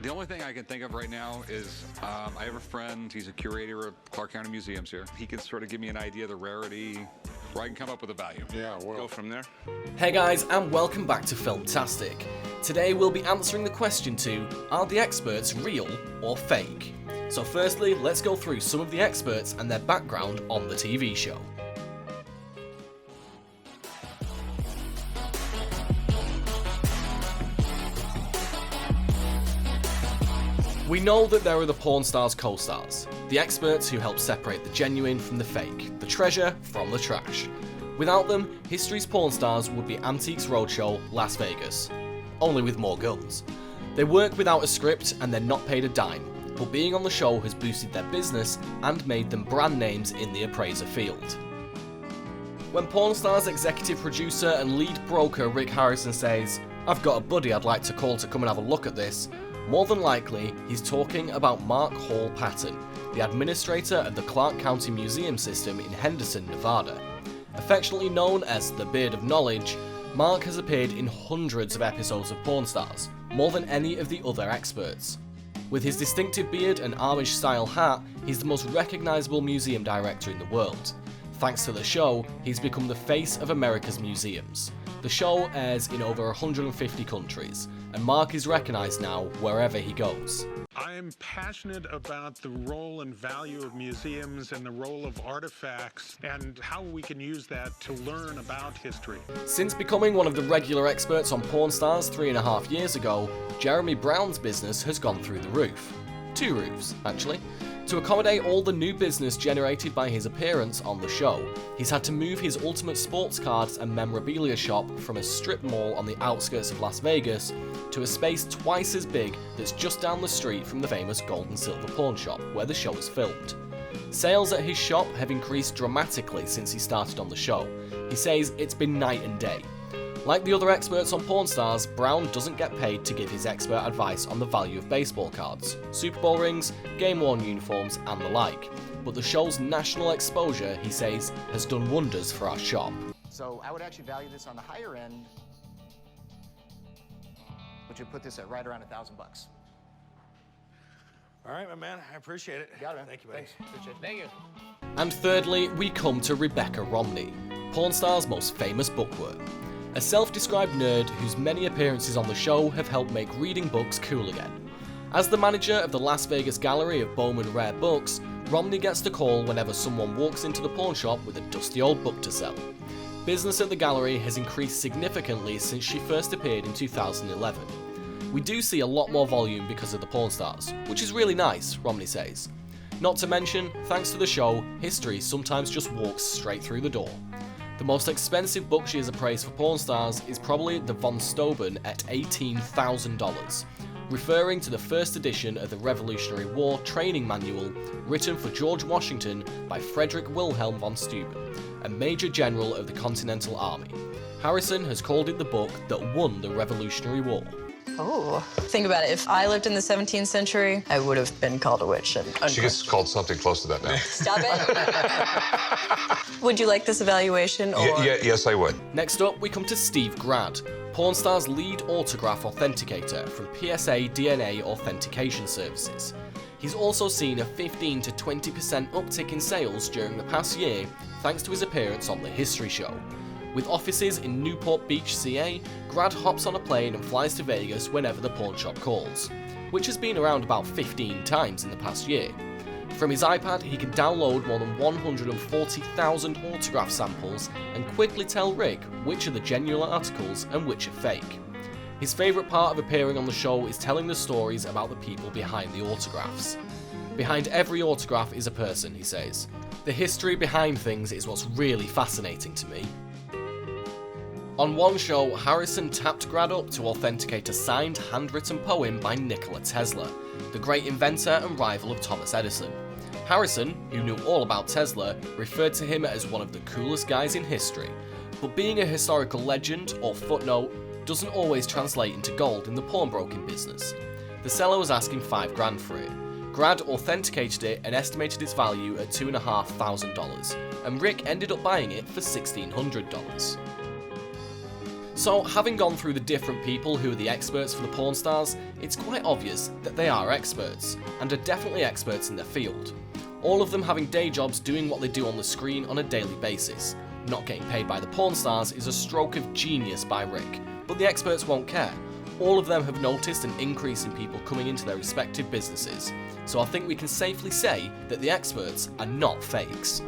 The only thing I can think of right now is I have a friend, he's a curator of Clark County Museums here. He can sort of give me an idea of the rarity, where I can come up with a value. Yeah, we'll go from there. Hey guys, and welcome back to Filmtastic. Today we'll be answering the question to, are the experts real or fake? So firstly, let's go through some of the experts and their background on the TV show. We know that there are the porn stars' co-stars, the experts who help separate the genuine from the fake, the treasure from the trash. Without them, history's porn stars would be Antiques Roadshow, Las Vegas. Only with more guns. They work without a script and they're not paid a dime, but being on the show has boosted their business and made them brand names in the appraiser field. When porn stars' executive producer and lead broker Rick Harrison says, "I've got a buddy I'd like to call to come and have a look at this," more than likely, he's talking about Mark Hall Patton, the administrator of the Clark County Museum System in Henderson, Nevada. Affectionately known as the Beard of Knowledge, Mark has appeared in hundreds of episodes of Porn Stars, more than any of the other experts. With his distinctive beard and Amish-style hat, he's the most recognisable museum director in the world. Thanks to the show, he's become the face of America's museums. The show airs in over 150 countries, and Mark is recognised now wherever he goes. I'm passionate about the role and value of museums and the role of artifacts and how we can use that to learn about history. Since becoming one of the regular experts on Porn Stars 3.5 years ago, Jeremy Brown's business has gone through the roof. 2 roofs, actually. To accommodate all the new business generated by his appearance on the show, he's had to move his Ultimate Sports Cards and memorabilia shop from a strip mall on the outskirts of Las Vegas to a space twice as big that's just down the street from the famous Gold and Silver pawn shop where the show is filmed. Sales at his shop have increased dramatically since he started on the show. He says it's been night and day. Like the other experts on Porn Stars, Brown doesn't get paid to give his expert advice on the value of baseball cards, Super Bowl rings, game-worn uniforms, and the like. But the show's national exposure, he says, has done wonders for our shop. So I would actually value this on the higher end, which would put this at right around $1,000. All right, my man, I appreciate it. Got it, man. Thank you, buddy. Thanks. Appreciate it. Thank you. And thirdly, we come to Rebecca Romney, Porn Star's most famous bookworm. A self-described nerd whose many appearances on the show have helped make reading books cool again. As the manager of the Las Vegas Gallery of Bowman Rare Books, Romney gets the call whenever someone walks into the pawn shop with a dusty old book to sell. Business at the gallery has increased significantly since she first appeared in 2011. We do see a lot more volume because of the Porn Stars, which is really nice, Romney says. Not to mention, thanks to the show, history sometimes just walks straight through the door. The most expensive book she has appraised for Porn Stars is probably the von Steuben at $18,000, referring to the first edition of the Revolutionary War training manual written for George Washington by Frederick Wilhelm von Steuben, a Major General of the Continental Army. Harrison has called it the book that won the Revolutionary War. Oh, think about it. If I lived in the 17th century, I would have been called a witch. And She gets called something close to that now. Stop it. Would you like this evaluation? Or... Yes, I would. Next up, we come to Steve Grad, Porn Star's lead autograph authenticator from PSA DNA Authentication Services. He's also seen a 15 to 20% uptick in sales during the past year thanks to his appearance on The History Show. With offices in Newport Beach, CA, Grad hops on a plane and flies to Vegas whenever the pawn shop calls, which has been around about 15 times in the past year. From his iPad, he can download more than 140,000 autograph samples and quickly tell Rick which are the genuine articles and which are fake. His favourite part of appearing on the show is telling the stories about the people behind the autographs. Behind every autograph is a person, he says. The history behind things is what's really fascinating to me. On one show, Harrison tapped Grad up to authenticate a signed handwritten poem by Nikola Tesla, the great inventor and rival of Thomas Edison. Harrison, who knew all about Tesla, referred to him as one of the coolest guys in history, but being a historical legend or footnote doesn't always translate into gold in the pawnbroking business. The seller was asking $5,000 for it. Grad authenticated it and estimated its value at $2,500, and Rick ended up buying it for $1,600. So, having gone through the different people who are the experts for the porn stars, it's quite obvious that they are experts, and are definitely experts in their field. All of them having day jobs doing what they do on the screen on a daily basis. Not getting paid by the porn stars is a stroke of genius by Rick, but the experts won't care. All of them have noticed an increase in people coming into their respective businesses, so I think we can safely say that the experts are not fakes.